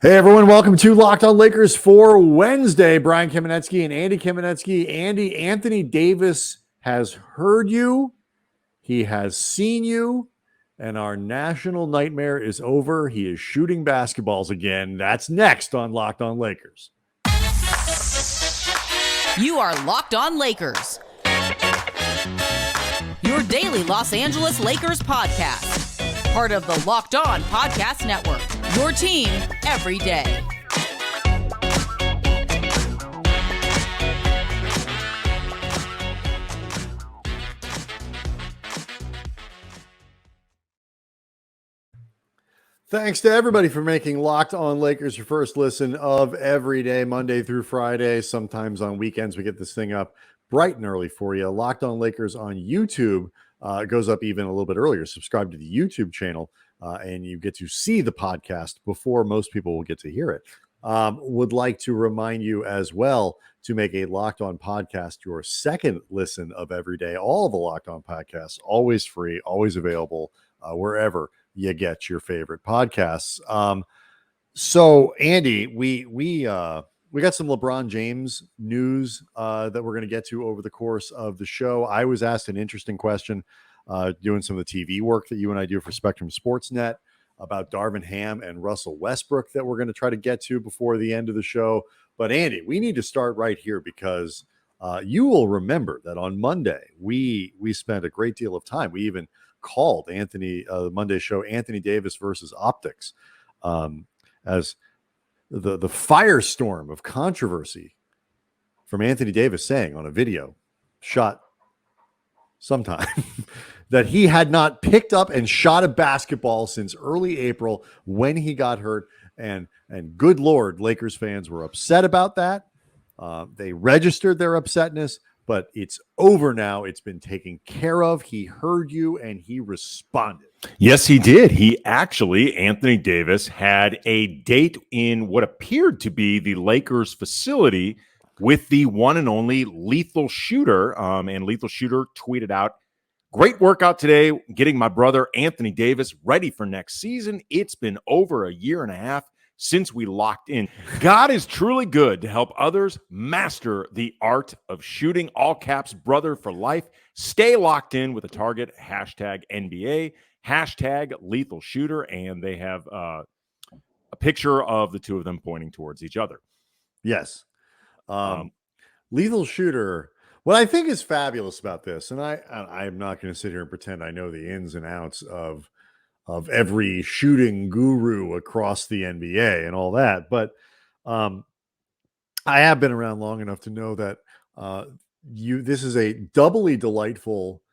Hey everyone, welcome to Locked On Lakers for Wednesday. Brian Kamenetsky and Andy Kamenetsky. Andy, Anthony Davis has heard you. He has seen you. And our national nightmare is over. He is shooting basketballs again. That's next on Locked On Lakers. You are Locked On Lakers, your daily Los Angeles Lakers podcast. Part of the Locked On Podcast Network, your team every day. Thanks to everybody for making Locked On Lakers your first listen of every day, Monday through Friday. Sometimes on weekends, we get this thing up bright and early for you. Locked On Lakers on YouTube. It goes up even a little bit earlier. Subscribe to the YouTube channel, and you get to see the podcast before most people will get to hear it. Would like to remind you as well to make a Locked On podcast your second listen of every day. All the Locked On podcasts, always free, always available, wherever you get your favorite podcasts. So Andy, we got some LeBron James news that we're going to get to over the course of the show. I was asked an interesting question doing some of the TV work that you and I do for Spectrum Sportsnet about Darvin Ham and Russell Westbrook that we're going to try to get to before the end of the show. But Andy, we need to start right here because you will remember that on Monday, we spent a great deal of time. We even called the Monday show, Anthony Davis versus Optics, as the firestorm of controversy from Anthony Davis saying on a video shot sometime that he had not picked up and shot a basketball since early April when he got hurt. And good Lord, Lakers fans were upset about that. They registered their upsetness, but it's over now. It's been taken care of. He heard you and he responded. Yes, he did. Anthony Davis, had a date in what appeared to be the Lakers facility with the one and only Lethal Shooter. And Lethal Shooter tweeted out, "Great workout today, getting my brother Anthony Davis ready for next season. It's been over a year and a half since we locked in. God is truly good to help others master the art of shooting. All caps, brother for life. Stay locked in with a target. #NBA, #Lethal Shooter." And they have a picture of the two of them pointing towards each other. Yes. Lethal Shooter. What I think is fabulous about this, and I'm not going to sit here and pretend I know the ins and outs of every shooting guru across the NBA and all that, but I have been around long enough to know that this is a doubly delightful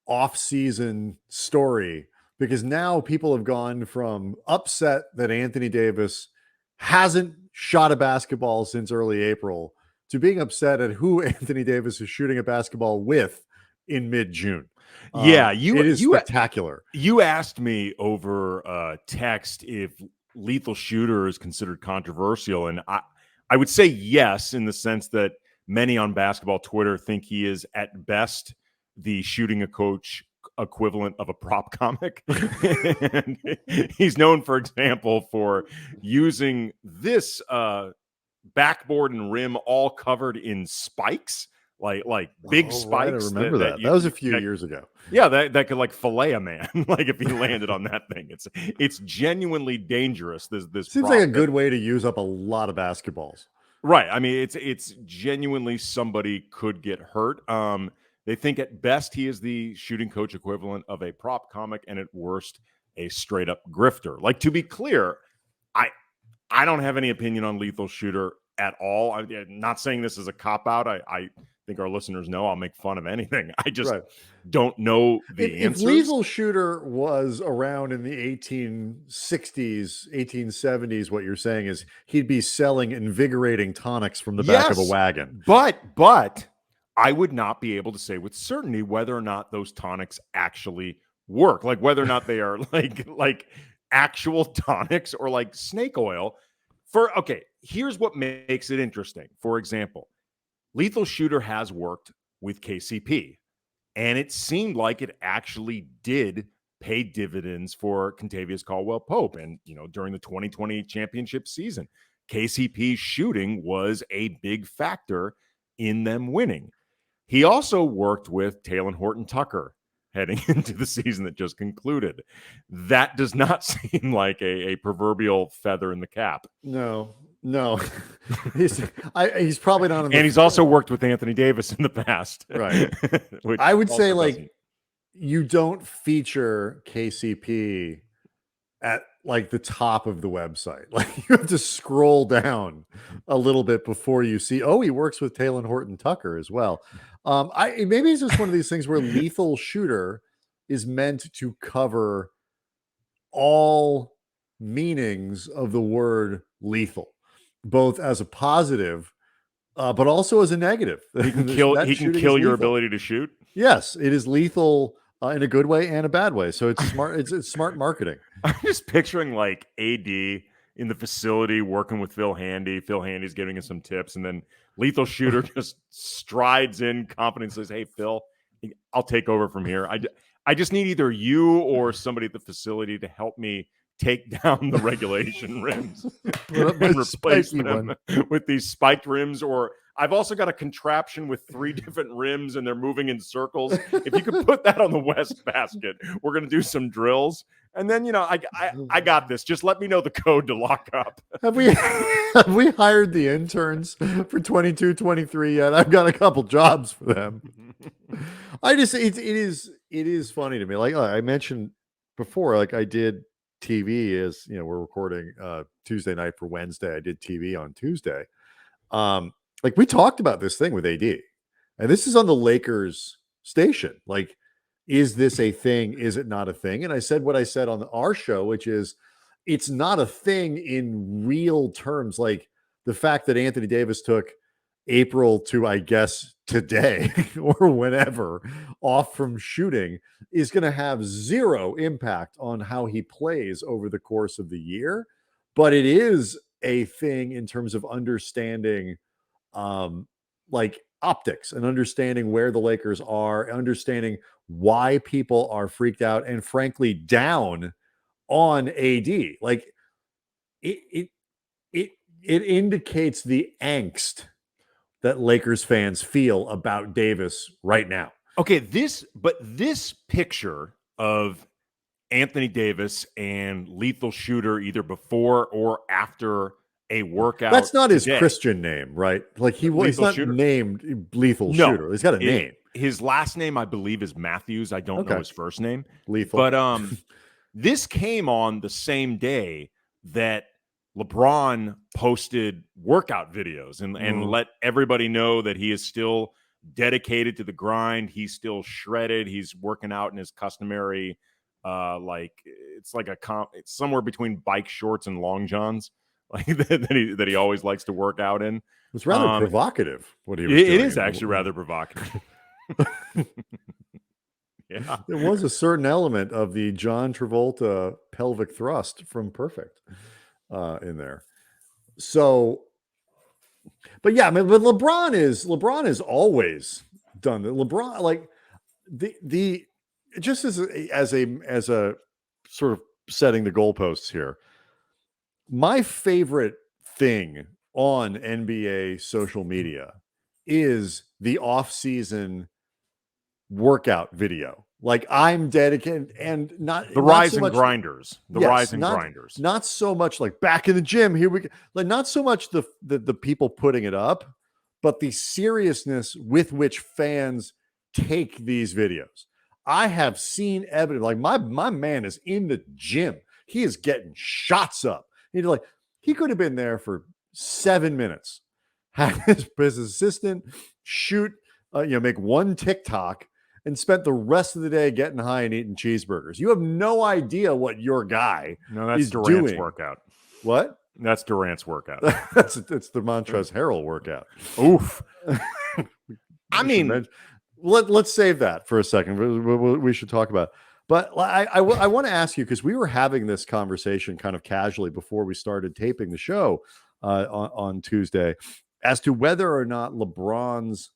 off-season story, because now people have gone from upset that Anthony Davis hasn't shot a basketball since early April to being upset at who Anthony Davis is shooting a basketball with in mid-June. It is spectacular. You asked me over text if Lethal Shooter is considered controversial, and I would say yes, in the sense that many on basketball Twitter think he is at best the shooting a coach equivalent of a prop comic. And he's known, for example, for using this backboard and rim all covered in spikes, like big spikes. Right, I remember that. That was a few years ago. Yeah, that could like fillet a man, like if he landed on that thing. It's genuinely dangerous. This seems like a good way to use up a lot of basketballs. Right. I mean, it's genuinely somebody could get hurt. They think at best he is the shooting coach equivalent of a prop comic, and at worst a straight up grifter. Like, to be clear, I don't have any opinion on Lethal Shooter at all. I'm not saying this is a cop-out. I think our listeners know I'll make fun of anything. I just don't know the answers. If Lethal Shooter was around in the 1860s, 1870s, what you're saying is he'd be selling invigorating tonics from the back of a wagon. But I would not be able to say with certainty whether or not those tonics actually work. Like whether or not they are like actual tonics or like snake oil. Here's what makes it interesting. For example, Lethal Shooter has worked with KCP, and it seemed like it actually did paid dividends for Kentavious Caldwell-Pope. And, during the 2020 championship season, KCP's shooting was a big factor in them winning. He also worked with Talen Horton-Tucker heading into the season that just concluded. That does not seem like a proverbial feather in the cap. No. He's probably not in the... And he's also worked with Anthony Davis in the past. Right. I would say, like, you don't feature KCP at like the top of the website. Like, you have to scroll down a little bit before you see, he works with Talen Horton-Tucker as well. Maybe it's just one of these things where lethal shooter is meant to cover all meanings of the word lethal, both as a positive, but also as a negative. He can kill your ability to shoot. Yes, it is lethal in a good way and a bad way. So it's smart. It's smart marketing. I'm just picturing like AD in the facility working with Phil Handy. Phil Handy's giving him some tips, and then lethal shooter just strides in, confident, says, "Hey, Phil, I'll take over from here. I just need either you or somebody at the facility to help me take down the regulation rims and replace them with these spiked rims, or I've also got a contraption with 3 different rims and they're moving in circles. If you could put that on the West basket, we're going to do some drills. And then, I got this. Just let me know the code to lock up." Have we hired the interns for 22-23 yet? I've got a couple jobs for them. It is funny to me. Like I mentioned before, like I did TV as we're recording Tuesday night for Wednesday. I did TV on Tuesday. Like we talked about this thing with AD, and this is on the Lakers station. Like, is this a thing? Is it not a thing? And I said what I said on our show, which is it's not a thing in real terms. Like the fact that Anthony Davis took April to, I guess, today or whenever off from shooting is going to have zero impact on how he plays over the course of the year. But it is a thing in terms of understanding like optics and understanding where the Lakers are, understanding why people are freaked out and frankly down on AD. Like it indicates the angst that Lakers fans feel about Davis right now. Okay, this picture of Anthony Davis and lethal shooter either before or after a workout. That's not his Christian name, right? Like he's not shooter. Named Lethal Shooter. He's got a name. His last name, I believe, is Matthews. I don't know his first name. Lethal. But this came on the same day that LeBron posted workout videos and let everybody know that he is still dedicated to the grind. He's still shredded. He's working out in his customary, it's somewhere between bike shorts and long johns, like that he always likes to work out in. It's rather provocative. What he was doing. It is actually rather provocative. Yeah, there was a certain element of the John Travolta pelvic thrust from Perfect in there. So, but yeah, I mean, but LeBron is always done that. LeBron, like the just as a sort of setting the goalposts here. My favorite thing on NBA social media is the off-season workout video. Like I'm dedicated and not the rise and grinders, rise and grinders. Not so much like back in the gym. Here we go. Like not so much the people putting it up, but the seriousness with which fans take these videos. I have seen evidence. Like my man is in the gym. He is getting shots up. He could have been there for 7 minutes, had his assistant shoot, make one TikTok, and spent the rest of the day getting high and eating cheeseburgers. You have no idea what your guy that's is Durant's doing. Workout. What? That's Durant's workout. It's the Montrezl Harrell workout. Oof. I mean, let's save that for a second. We should talk about it. But I want to ask you, because we were having this conversation kind of casually before we started taping the show on Tuesday, as to whether or not LeBron's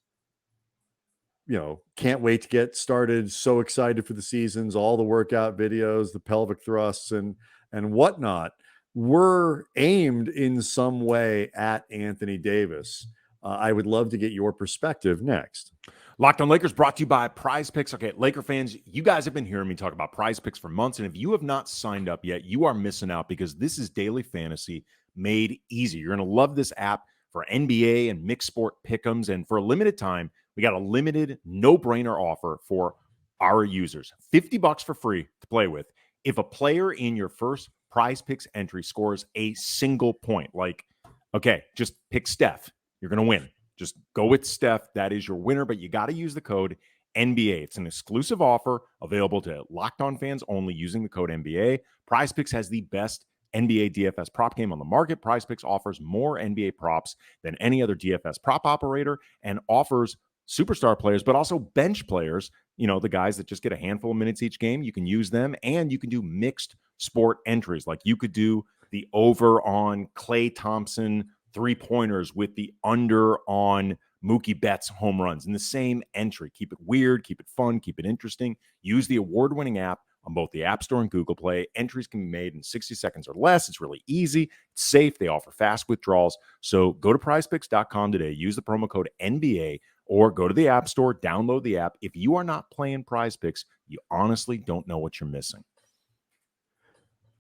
can't wait to get started. So excited for the seasons, all the workout videos, the pelvic thrusts and whatnot were aimed in some way at Anthony Davis. I would love to get your perspective next. Locked on Lakers brought to you by Prize Picks. Okay, Laker fans, you guys have been hearing me talk about Prize Picks for months, and if you have not signed up yet, you are missing out because this is daily fantasy made easy. You're going to love this app for NBA and mixed sport pick'ems, and for a limited time, we got a limited no-brainer offer for our users. $50 for free to play with. If a player in your first Prize Picks entry scores a single point, like, okay, just pick Steph, you're going to win. Just go with Steph. That is your winner, but you got to use the code NBA. It's an exclusive offer available to Locked On fans only using the code NBA. Prize Picks has the best NBA DFS prop game on the market. Prize Picks offers more NBA props than any other DFS prop operator and offers superstar players, but also bench players, the guys that just get a handful of minutes each game. You can use them, and you can do mixed sport entries. Like you could do the over on Klay Thompson three-pointers with the under on Mookie Betts home runs in the same entry. Keep it weird, keep it fun, keep it interesting. Use the award-winning app on both the App Store and Google Play. Entries can be made in 60 seconds or less. It's really easy. It's safe. They offer fast withdrawals. So go to prizepicks.com today. Use the promo code NBA or go to the App Store, download the app. If you are not playing Prize Picks, you honestly don't know what you're missing.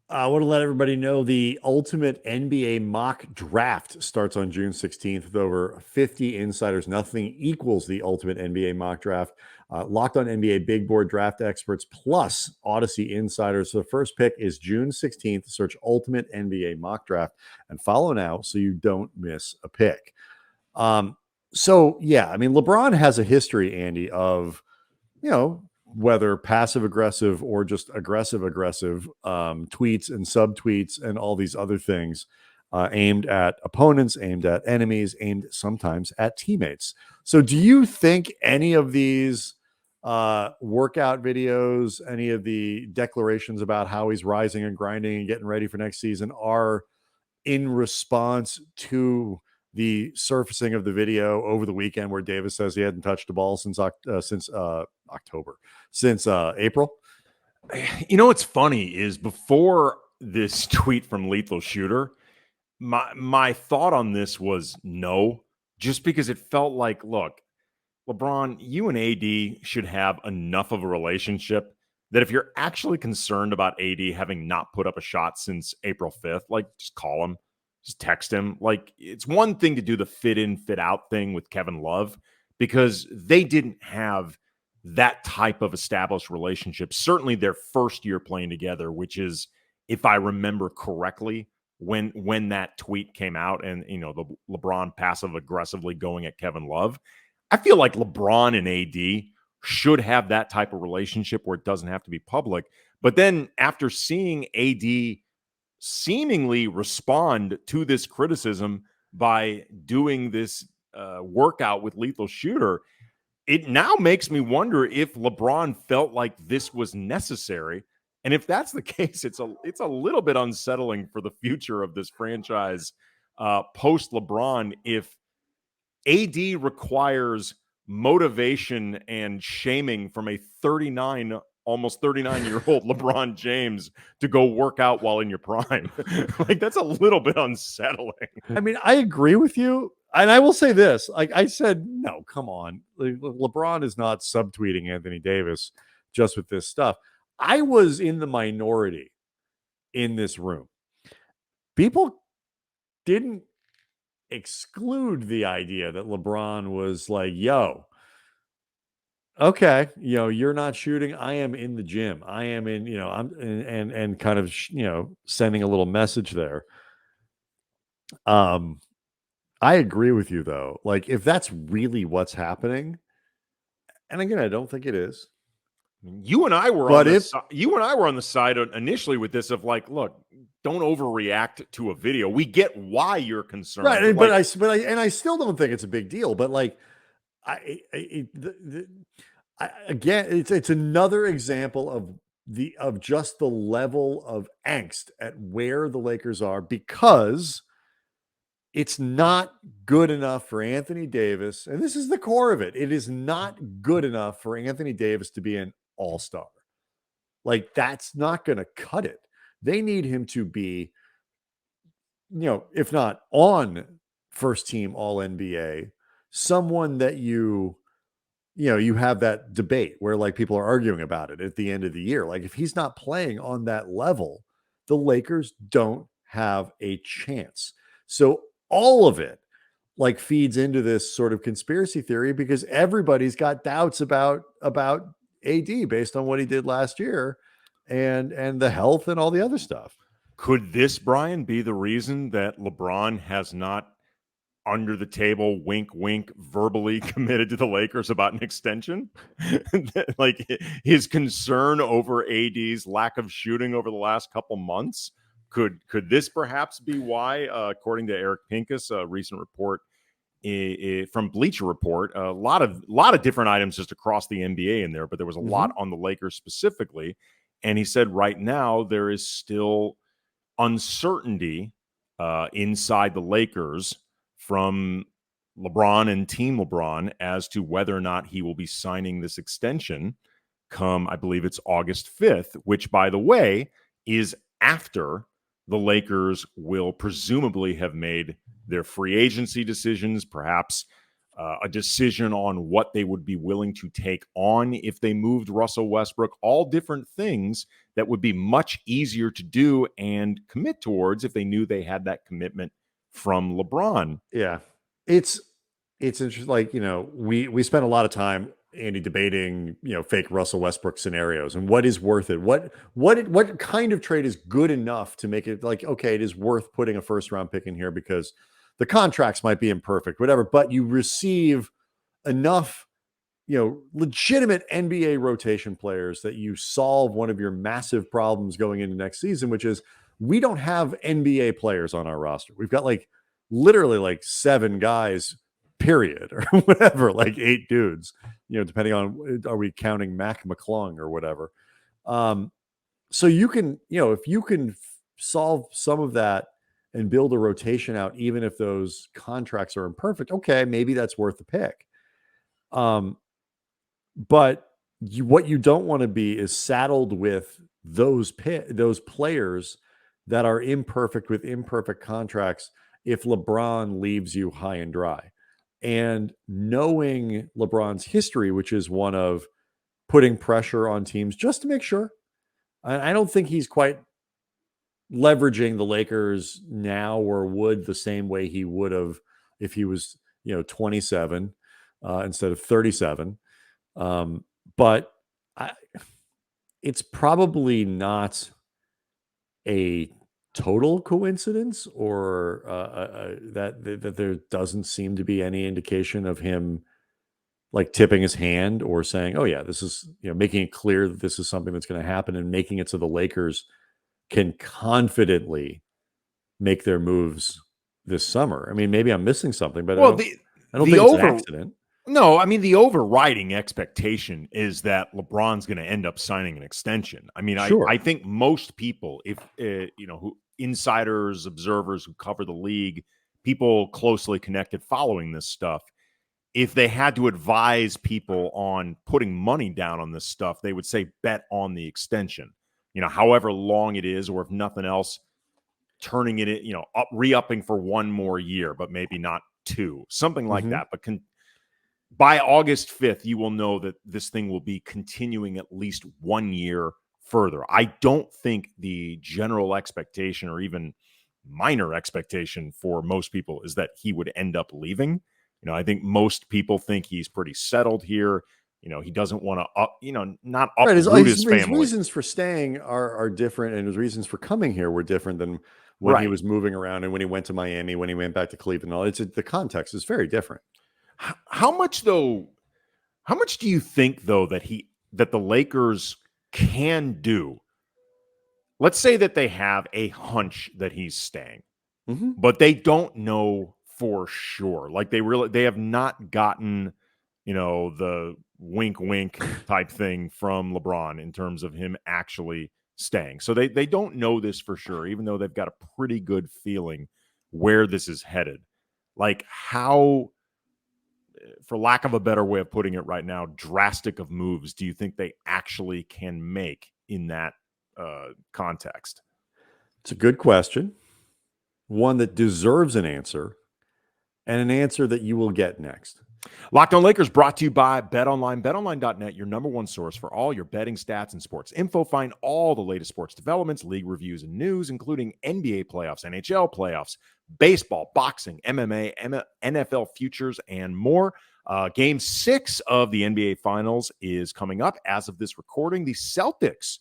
I want to let everybody know the ultimate NBA mock draft starts on June 16th with over 50 insiders. Nothing equals the ultimate NBA mock draft. Locked On NBA big board draft experts plus Odyssey insiders. So the first pick is June 16th. Search ultimate NBA mock draft and follow now so you don't miss a pick. LeBron has a history, Andy, of, whether passive aggressive or just aggressive tweets and subtweets and all these other things aimed at opponents, aimed at enemies, aimed sometimes at teammates. So do you think any of these workout videos, any of the declarations about how he's rising and grinding and getting ready for next season are in response to the surfacing of the video over the weekend where Davis says he hadn't touched a ball since April? What's funny is before this tweet from Lethal Shooter, my thought on this was no, just because it felt like, look, LeBron, you and AD should have enough of a relationship that if you're actually concerned about AD having not put up a shot since April 5th, like just call him. Just text him. Like, it's one thing to do the fit in, fit out thing with Kevin Love because they didn't have that type of established relationship. Certainly their first year playing together, which is, if I remember correctly, when that tweet came out and, the LeBron passive aggressively going at Kevin Love. I feel like LeBron and AD should have that type of relationship where it doesn't have to be public. But then after seeing AD seemingly respond to this criticism by doing this workout with Lethal Shooter, it now makes me wonder if LeBron felt like this was necessary. And if that's the case, it's a little bit unsettling for the future of this franchise post LeBron if AD requires motivation and shaming from a almost 39-year-old LeBron James to go work out while in your prime. Like, that's a little bit unsettling. I mean, I agree with you. And I will say this, like I said, no, come on. LeBron is not subtweeting Anthony Davis just with this stuff. I was in the minority in this room. People didn't exclude the idea that LeBron was like, yo, okay, you're not shooting. I am in the gym. I am in, I'm and kind of, sending a little message there. I agree with you though. Like, if that's really what's happening, and again, I don't think it is. You and I were on the side initially with this of like, look, don't overreact to a video. We get why you're concerned, right? But I still don't think it's a big deal. But like, again, it's another example of just the level of angst at where the Lakers are, because it's not good enough for Anthony Davis, and this is the core of it. It is not good enough for Anthony Davis to be an all-star. Like, that's not going to cut it. They need him to be, if not on first team all NBA, someone that you have that debate where like people are arguing about it at the end of the year. Like, if he's not playing on that level, the Lakers don't have a chance. So all of it like feeds into this sort of conspiracy theory because everybody's got doubts about AD based on what he did last year and the health and all the other stuff. Could this, Brian, be the reason that LeBron has not under the table, wink, wink, verbally committed to the Lakers about an extension? Like his concern over AD's lack of shooting over the last couple months. Could this perhaps be why, according to Eric Pincus, a recent report from Bleacher Report, a lot of different items just across the NBA in there, but there was a lot on the Lakers specifically. And he said right now there is still uncertainty inside the Lakers from LeBron and Team LeBron as to whether or not he will be signing this extension come, I believe it's August 5th, which, by the way, is after the Lakers will presumably have made their free agency decisions, perhaps a decision on what they would be willing to take on if they moved Russell Westbrook, all different things that would be much easier to do and commit towards if they knew they had that commitment from LeBron. Yeah. It's interesting. Like, we spent a lot of time, Andy, debating, fake Russell Westbrook scenarios and what is worth it. What kind of trade is good enough to make it like, okay, it is worth putting a first round pick in here because the contracts might be imperfect, whatever, but you receive enough, legitimate NBA rotation players that you solve one of your massive problems going into next season, which is we don't have NBA players on our roster. We've got literally 7 guys, period, or whatever, 8 dudes, depending on, are we counting Mac McClung or whatever? So you can, if you can solve some of that and build a rotation out, even if those contracts are imperfect, okay, maybe that's worth the pick. But what you don't want to be is saddled with those players that are imperfect with imperfect contracts if LeBron leaves you high and dry. And knowing LeBron's history, which is one of putting pressure on teams just to make sure, I don't think he's quite leveraging the Lakers now or would the same way he would have if he was, 27 instead of 37. But it's probably not a total coincidence or that there doesn't seem to be any indication of him tipping his hand or saying, oh yeah, this is, making it clear that this is something that's going to happen and making it so the Lakers can confidently make their moves this summer. I mean, maybe I'm missing something, but I don't think it's an accident. No, I mean, the overriding expectation is that LeBron's going to end up signing an extension. I mean, sure. I think most people, if who insiders, observers who cover the league, people closely connected following this stuff, if they had to advise people on putting money down on this stuff, they would say bet on the extension. However long it is, or if nothing else, turning it, re-upping for 1 more year, but maybe not 2, something like that. But by August 5th, you will know that this thing will be continuing at least 1 year further. I don't think the general expectation or even minor expectation for most people is that he would end up leaving. I think most people think he's pretty settled here. He doesn't want to not uproot his family. His reasons for staying are different, and his reasons for coming here were different than when he was moving around and when he went to Miami, when he went back to Cleveland. The context is very different. How much do you think though that the Lakers can do? Let's say that they have a hunch that he's staying, but they don't know for sure. They have not gotten, the wink, wink type thing from LeBron in terms of him actually staying. So they don't know this for sure, even though they've got a pretty good feeling where this is headed. Like how, for lack of a better way of putting it right now, drastic of moves do you think they actually can make in that context? It's a good question, one that deserves an answer, and an answer that you will get next. Locked On Lakers brought to you by BetOnline. BetOnline.net, your number one source for all your betting stats and sports info. Find all the latest sports developments, league reviews, and news, including NBA playoffs, NHL playoffs, baseball, boxing, MMA, NFL futures, and more. Game 6 of the NBA Finals is coming up as of this recording. The Celtics,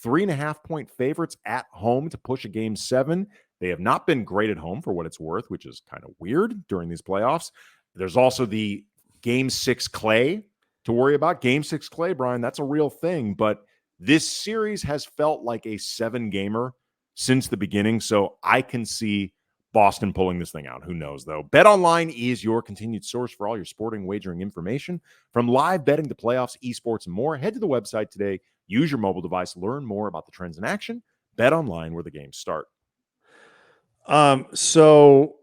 3.5-point favorites at home to push a Game 7. They have not been great at home for what it's worth, which is kind of weird during these playoffs. There's also the Game 6 Clay to worry about. Game 6 Clay, Brian, that's a real thing. But this series has felt like a 7-gamer since the beginning, so I can see Boston pulling this thing out. Who knows, though? BetOnline is your continued source for all your sporting wagering information, from live betting to playoffs, esports, and more. Head to the website today. Use your mobile device. Learn more about the trends in action. BetOnline, where the games start. So,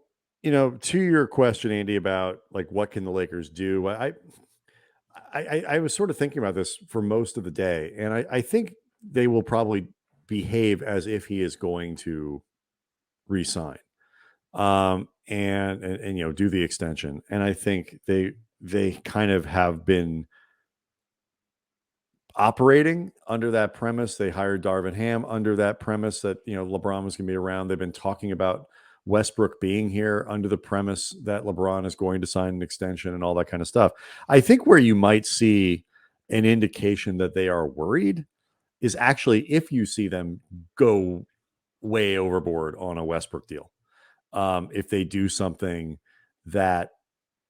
to your question, Andy, about like what can the Lakers do? I was sort of thinking about this for most of the day, and I think they will probably behave as if he is going to re-sign, and do the extension. And I think they kind of have been operating under that premise. They hired Darvin Ham under that premise that LeBron was going to be around. They've been talking about Westbrook being here under the premise that LeBron is going to sign an extension and all that kind of stuff. I think where you might see an indication that they are worried is actually if you see them go way overboard on a Westbrook deal. If they do something that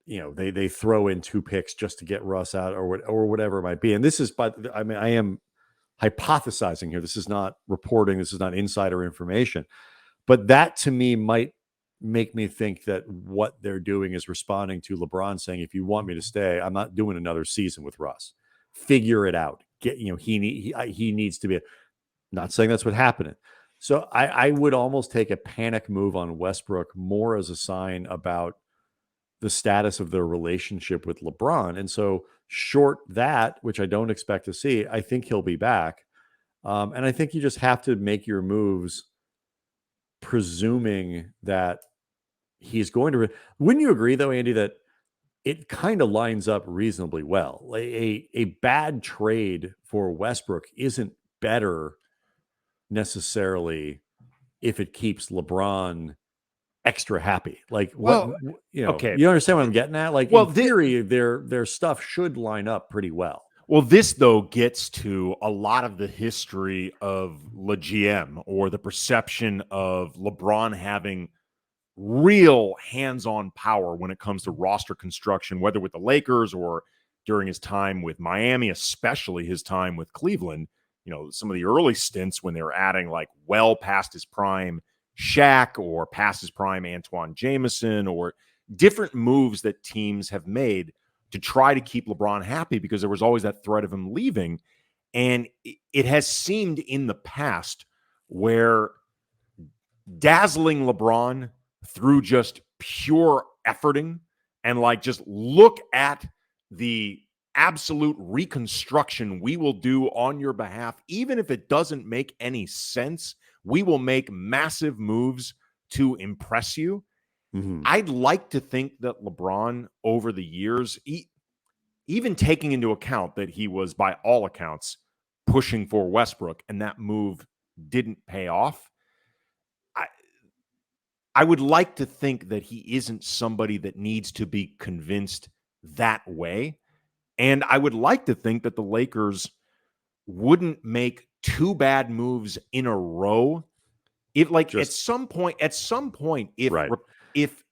they throw in 2 picks just to get Russ out or whatever it might be. And this is, I am hypothesizing here. This is not reporting. This is not insider information. But that to me might make me think that what they're doing is responding to LeBron saying, if you want me to stay, I'm not doing another season with Russ. Figure it out. He needs to be. Not saying that's what happened. So I would almost take a panic move on Westbrook more as a sign about the status of their relationship with LeBron. And so short that, which I don't expect to see, I think he'll be back. And I think you just have to make your moves presuming that he's going to. Wouldn't you agree, though, Andy, that it kind of lines up reasonably well? Like a bad trade for Westbrook isn't better necessarily if it keeps LeBron extra happy. Like, okay, you understand what I'm getting at? Like, in theory, their stuff should line up pretty well. Well, this, though, gets to a lot of the history of Le GM, or the perception of LeBron having real hands-on power when it comes to roster construction, whether with the Lakers or during his time with Miami, especially his time with Cleveland. Some of the early stints when they were adding like well past his prime Shaq or past his prime Antoine Jameson, or different moves that teams have made to try to keep LeBron happy, because there was always that threat of him leaving. And it has seemed in the past where dazzling LeBron through just pure efforting and like, just look at the absolute reconstruction we will do on your behalf, even if it doesn't make any sense. We will make massive moves to impress you. Mm-hmm. I'd like to think that LeBron over the years, even taking into account that he was, by all accounts, pushing for Westbrook and that move didn't pay off, I would like to think that he isn't somebody that needs to be convinced that way. And I would like to think that the Lakers wouldn't make 2 bad moves in a row. If like at some point, if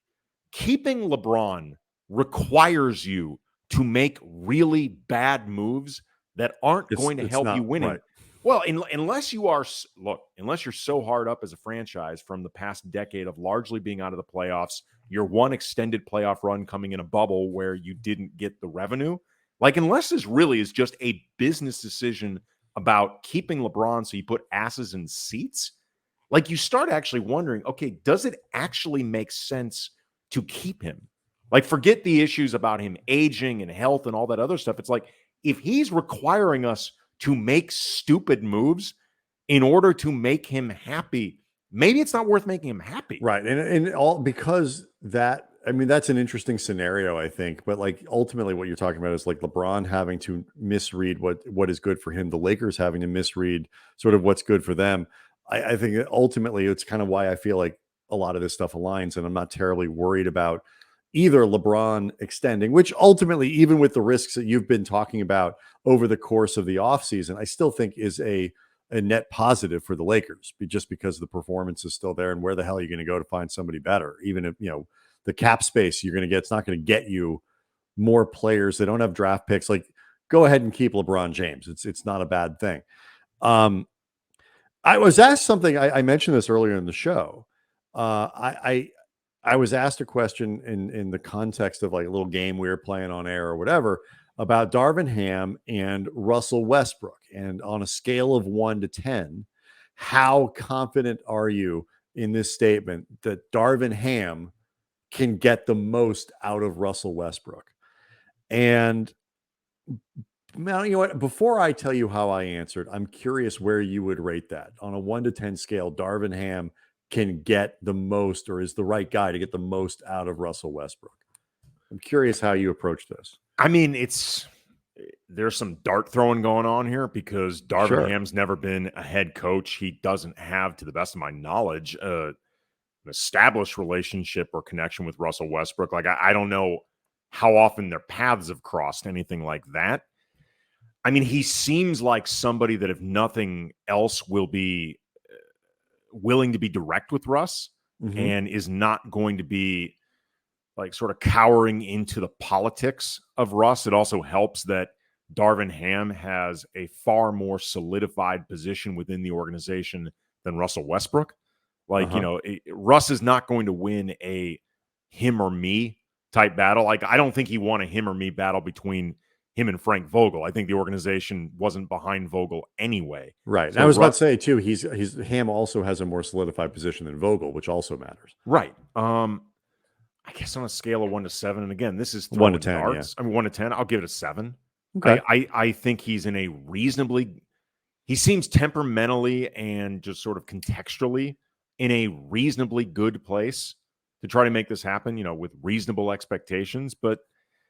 keeping LeBron requires you to make really bad moves that aren't going to help you winning. Right. Well, unless you're so hard up as a franchise from the past decade of largely being out of the playoffs, your one extended playoff run coming in a bubble where you didn't get the revenue. Like, unless this really is just a business decision about keeping LeBron so you put asses in seats, like you start actually wondering, okay, does it actually make sense to keep him? Like, forget the issues about him aging and health and all that other stuff. It's like, if he's requiring us to make stupid moves in order to make him happy, maybe it's not worth making him happy. Right. And all because that, I mean, that's an interesting scenario, I think. But like ultimately what you're talking about is like LeBron having to misread what is good for him, the Lakers having to misread sort of what's good for them. I think that ultimately it's kind of why I feel like a lot of this stuff aligns, and I'm not terribly worried about either LeBron extending, which ultimately, even with the risks that you've been talking about over the course of the offseason, I still think is a net positive for the Lakers, just because the performance is still there. And where the hell are you going to go to find somebody better? Even if, the cap space you're going to get, it's not going to get you more players. They don't have draft picks. Like, go ahead and keep LeBron James. It's not a bad thing. I was asked something. I mentioned this earlier in the show. I was asked a question in the context of like a little game we were playing on air or whatever about Darvin Ham and Russell Westbrook. And on a scale of 1 to 10, how confident are you in this statement that Darvin Ham can get the most out of Russell Westbrook? And now, you know what? Before I tell you how I answered, I'm curious where you would rate that on a 1 to 10 scale. Darvin Ham can get the most, or is the right guy to get the most out of Russell Westbrook? I'm curious how you approach this. I mean, there's some dart throwing going on here because Darvin Ham's never been a head coach. He doesn't have, to the best of my knowledge, an established relationship or connection with Russell Westbrook. Like, I don't know how often their paths have crossed, anything like that. I mean, he seems like somebody that, if nothing else, will be willing to be direct with Russ and is not going to be like sort of cowering into the politics of Russ. It also helps that Darvin Ham has a far more solidified position within the organization than Russell Westbrook. Like, Russ is not going to win a him or me type battle. Like, I don't think he won a him or me battle between him and Frank Vogel. I think the organization wasn't behind Vogel anyway. Right. So I was about to say too, he's Ham also has a more solidified position than Vogel, which also matters. Right. I guess on a scale of 1 to 7, and again, this is 1 to 10. Darts. Yeah. I mean, 1 to 10, I'll give it a 7. Okay. I think he's in a reasonably, he seems temperamentally and just sort of contextually in a reasonably good place to try to make this happen, with reasonable expectations. But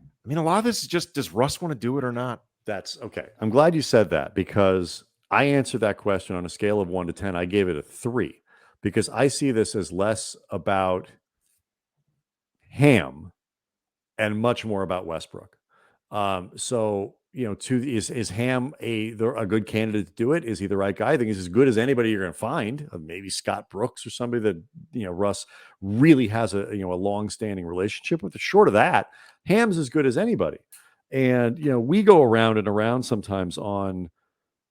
I mean, a lot of this is just, does Russ want to do it or not? That's okay. I'm glad you said that, because I answered that question on a scale of 1 to 10. I gave it a 3 because I see this as less about Ham and much more about Westbrook. So, is Ham a good candidate to do it? Is he the right guy? I think he's as good as anybody you're going to find. Maybe Scott Brooks or somebody that, Russ really has a long-standing relationship with. Short of that, Ham's as good as anybody. And, we go around and around sometimes on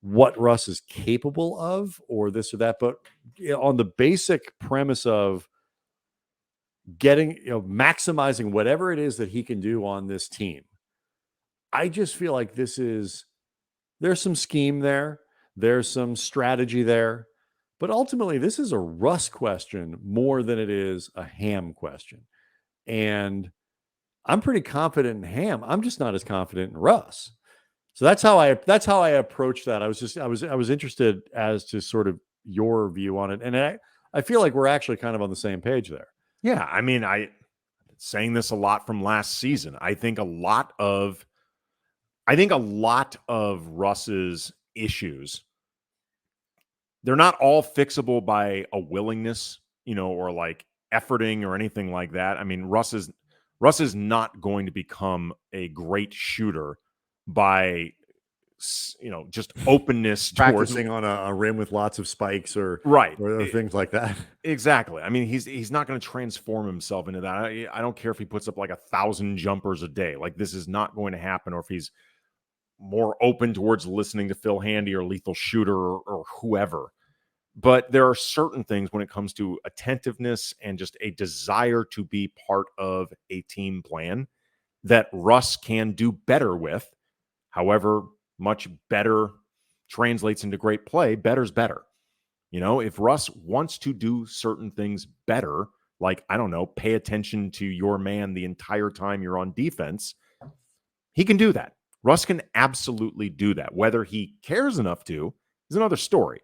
what Russ is capable of or this or that. But on the basic premise of getting, maximizing whatever it is that he can do on this team, I just feel like there's some scheme there. There's some strategy there. But ultimately, this is a Russ question more than it is a Ham question. And I'm pretty confident in Ham. I'm just not as confident in Russ. So that's how I approach that. I was interested as to sort of your view on it. And I feel like we're actually kind of on the same page there. Yeah. I mean, I've been saying this a lot from last season. I think a lot of Russ's issues, they're not all fixable by a willingness, or like efforting or anything like that. I mean, Russ is not going to become a great shooter by, just openness practicing on a rim with lots of spikes or things like that. Exactly. I mean, he's not going to transform himself into that. I don't care if he puts up like 1,000 jumpers a day. Like, this is not going to happen. Or if he's more open towards listening to Phil Handy or Lethal Shooter or whoever. But there are certain things when it comes to attentiveness and just a desire to be part of a team plan that Russ can do better with. However much better translates into great play, better's better. You know, if Russ wants to do certain things better, like, I don't know, pay attention to your man the entire time you're on defense, he can do that. Russ can absolutely do that. Whether he cares enough to is another story.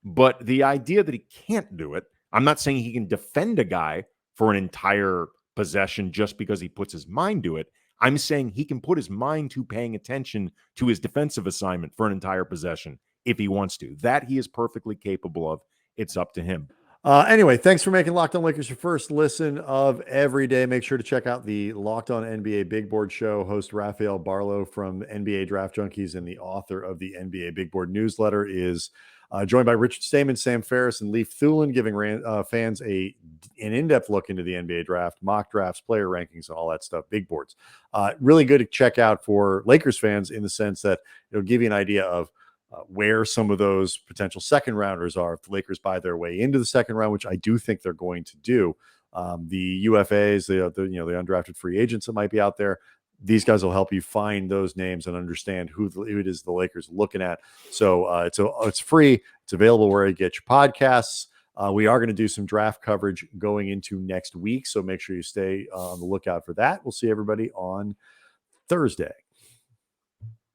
But the idea that he can't do it, I'm not saying he can defend a guy for an entire possession just because he puts his mind to it. I'm saying he can put his mind to paying attention to his defensive assignment for an entire possession if he wants to. That he is perfectly capable of. It's up to him. Anyway, thanks for making Locked On Lakers your first listen of every day. Make sure to check out the Locked On NBA Big Board show. Host Raphael Barlow from NBA Draft Junkies and the author of the NBA Big Board newsletter is joined by Richard Stamen, Sam Ferris, and Leif Thulin, giving fans an in-depth look into the NBA draft, mock drafts, player rankings, and all that stuff. Big boards. Really good to check out for Lakers fans in the sense that it'll give you an idea of where some of those potential second rounders are if the Lakers buy their way into the second round, which I do think they're going to do. The UFAs, the undrafted free agents that might be out there, these guys will help you find those names and understand who it is the Lakers are looking at. So it's free. It's available where you get your podcasts. We are going to do some draft coverage going into next week, so make sure you stay on the lookout for that. We'll see everybody on Thursday.